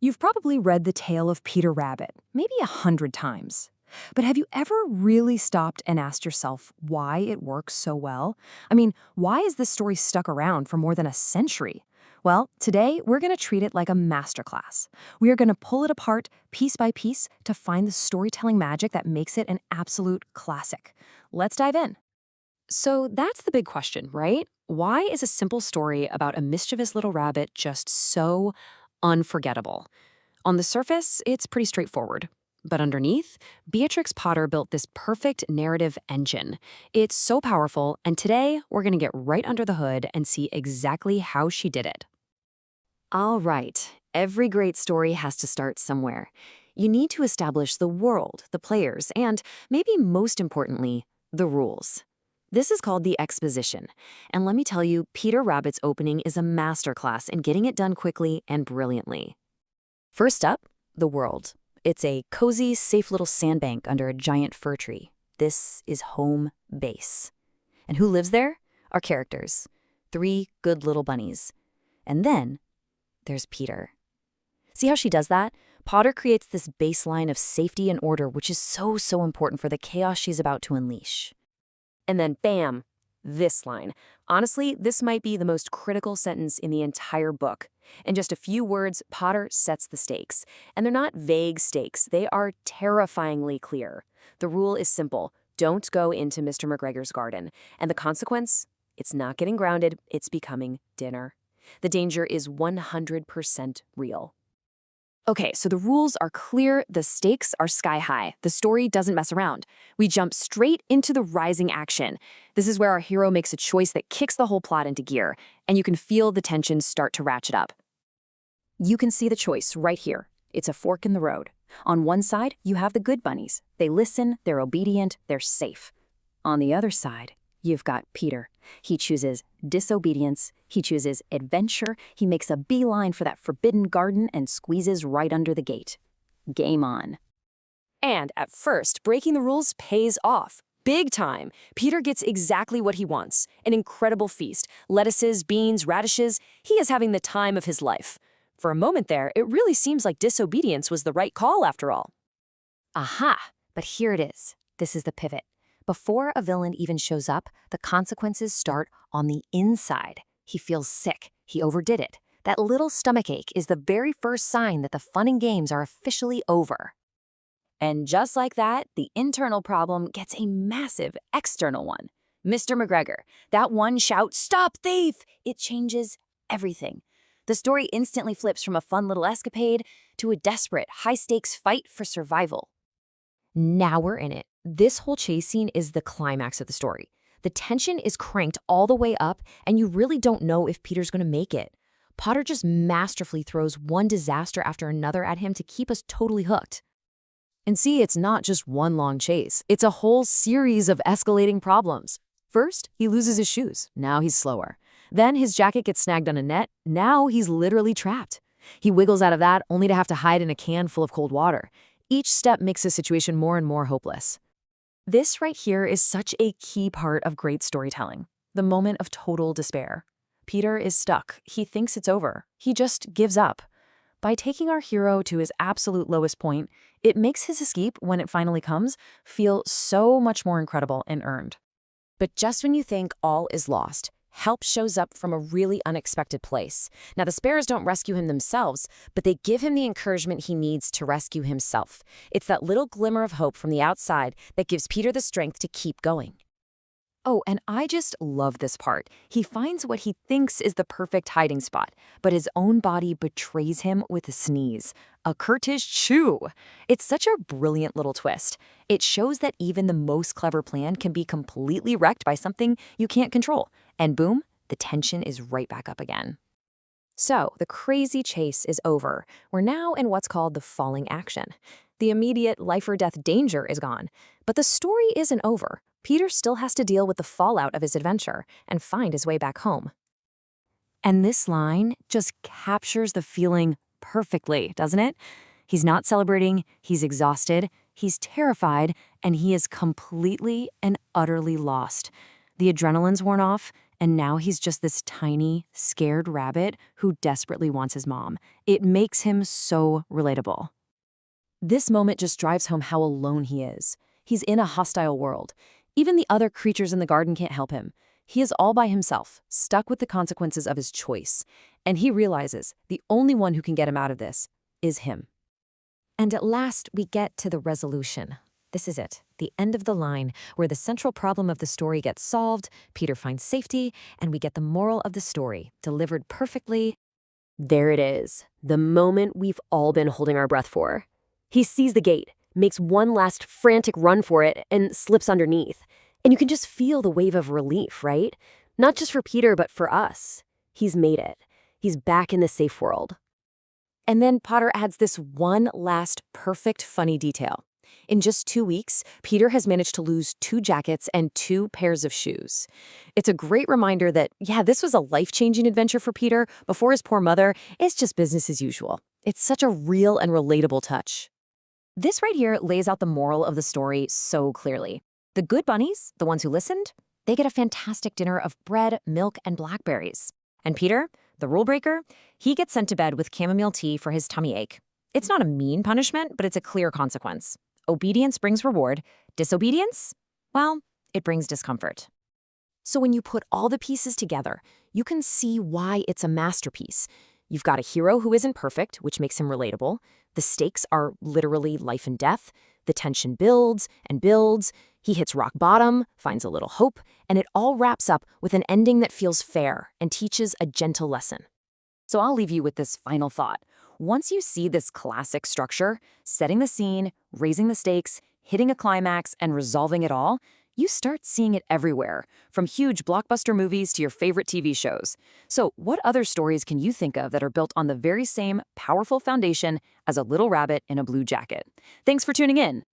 You've probably read the tale of Peter Rabbit, maybe 100 times. But have you ever really stopped and asked yourself why it works so well? I mean, why is this story stuck around for more than a century? Well, today we're going to treat it like a masterclass. We are going to pull it apart piece by piece to find the storytelling magic that makes it an absolute classic. Let's dive in. So that's the big question, right? Why is a simple story about a mischievous little rabbit just so unforgettable? On the surface, it's pretty straightforward. But underneath, Beatrix Potter built this perfect narrative engine. It's so powerful, and today we're going to get right under the hood and see exactly how she did it. All right, every great story has to start somewhere. You need to establish the world, the players, and maybe most importantly, the rules. This is called the exposition, and let me tell you, Peter Rabbit's opening is a masterclass in getting it done quickly and brilliantly. First up, the world. It's a cozy, safe little sandbank under a giant fir tree. This is home base. And who lives there? Our characters. 3 good little bunnies. And then there's Peter. See how she does that? Potter creates this baseline of safety and order, which is so important for the chaos she's about to unleash. And then bam, this line. Honestly, this might be the most critical sentence in the entire book. In just a few words, Potter sets the stakes. And they're not vague stakes, they are terrifyingly clear. The rule is simple: don't go into Mr. McGregor's garden. And the consequence? It's not getting grounded, it's becoming dinner. The danger is 100% real. Okay, so the rules are clear, the stakes are sky high. The story doesn't mess around. We jump straight into the rising action. This is where our hero makes a choice that kicks the whole plot into gear, and you can feel the tension start to ratchet up. You can see the choice right here. It's a fork in the road. On one side, you have the good bunnies. They listen, they're obedient, they're safe. On the other side, you've got Peter. He chooses disobedience, he chooses adventure, he makes a beeline for that forbidden garden and squeezes right under the gate. Game on. And at first, breaking the rules pays off. Big time. Peter gets exactly what he wants. An incredible feast. Lettuces, beans, radishes. He is having the time of his life. For a moment there, it really seems like disobedience was the right call after all. Aha! But here it is. This is the pivot. Before a villain even shows up, the consequences start on the inside. He feels sick. He overdid it. That little stomachache is the very first sign that the fun and games are officially over. And just like that, the internal problem gets a massive external one. Mr. McGregor, that one shout, "Stop thief!" It changes everything. The story instantly flips from a fun little escapade to a desperate, high-stakes fight for survival. Now we're in it. This whole chase scene is the climax of the story. The tension is cranked all the way up, and you really don't know if Peter's going to make it. Potter just masterfully throws one disaster after another at him to keep us totally hooked. And see, it's not just one long chase. It's a whole series of escalating problems. First, he loses his shoes. Now he's slower. Then his jacket gets snagged on a net. Now he's literally trapped. He wiggles out of that only to have to hide in a can full of cold water. Each step makes the situation more and more hopeless. This right here is such a key part of great storytelling, the moment of total despair. Peter is stuck. He thinks it's over. He just gives up. By taking our hero to his absolute lowest point, it makes his escape, when it finally comes, feel so much more incredible and earned. But just when you think all is lost, help shows up from a really unexpected place. Now, the sparrows don't rescue him themselves, but they give him the encouragement he needs to rescue himself. It's that little glimmer of hope from the outside that gives Peter the strength to keep going. Oh, and I just love this part. He finds what he thinks is the perfect hiding spot, but his own body betrays him with a sneeze. A Kurtish chew. It's such a brilliant little twist. It shows that even the most clever plan can be completely wrecked by something you can't control. And boom, the tension is right back up again. So, the crazy chase is over. We're now in what's called the falling action. The immediate life-or-death danger is gone. But the story isn't over. Peter still has to deal with the fallout of his adventure and find his way back home. And this line just captures the feeling perfectly, doesn't it? He's not celebrating, he's exhausted, he's terrified, and he is completely and utterly lost. The adrenaline's worn off, And now he's just this tiny, scared rabbit who desperately wants his mom. It makes him so relatable. This moment just drives home how alone he is. He's in a hostile world. Even the other creatures in the garden can't help him. He is all by himself, stuck with the consequences of his choice. And he realizes the only one who can get him out of this is him. And at last, we get to the resolution. This is it, the end of the line, where the central problem of the story gets solved, Peter finds safety, and we get the moral of the story, delivered perfectly. There it is, the moment we've all been holding our breath for. He sees the gate, makes one last frantic run for it, and slips underneath. And you can just feel the wave of relief, right? Not just for Peter, but for us. He's made it. He's back in the safe world. And then Potter adds this one last perfect funny detail. In just 2 weeks, Peter has managed to lose 2 jackets and 2 pairs of shoes. It's a great reminder that, yeah, this was a life-changing adventure for Peter. Before his poor mother, it's just business as usual. It's such a real and relatable touch. This right here lays out the moral of the story so clearly. The good bunnies, the ones who listened, they get a fantastic dinner of bread, milk, and blackberries. And Peter, the rule breaker, he gets sent to bed with chamomile tea for his tummy ache. It's not a mean punishment, but it's a clear consequence. Obedience brings reward. Disobedience? Well, it brings discomfort. So when you put all the pieces together, you can see why it's a masterpiece. You've got a hero who isn't perfect, which makes him relatable. The stakes are literally life and death. The tension builds and builds. He hits rock bottom, finds a little hope, and it all wraps up with an ending that feels fair and teaches a gentle lesson. So I'll leave you with this final thought. Once you see this classic structure, setting the scene, raising the stakes, hitting a climax, and resolving it all, you start seeing it everywhere, from huge blockbuster movies to your favorite TV shows. So what other stories can you think of that are built on the very same powerful foundation as a little rabbit in a blue jacket? Thanks for tuning in.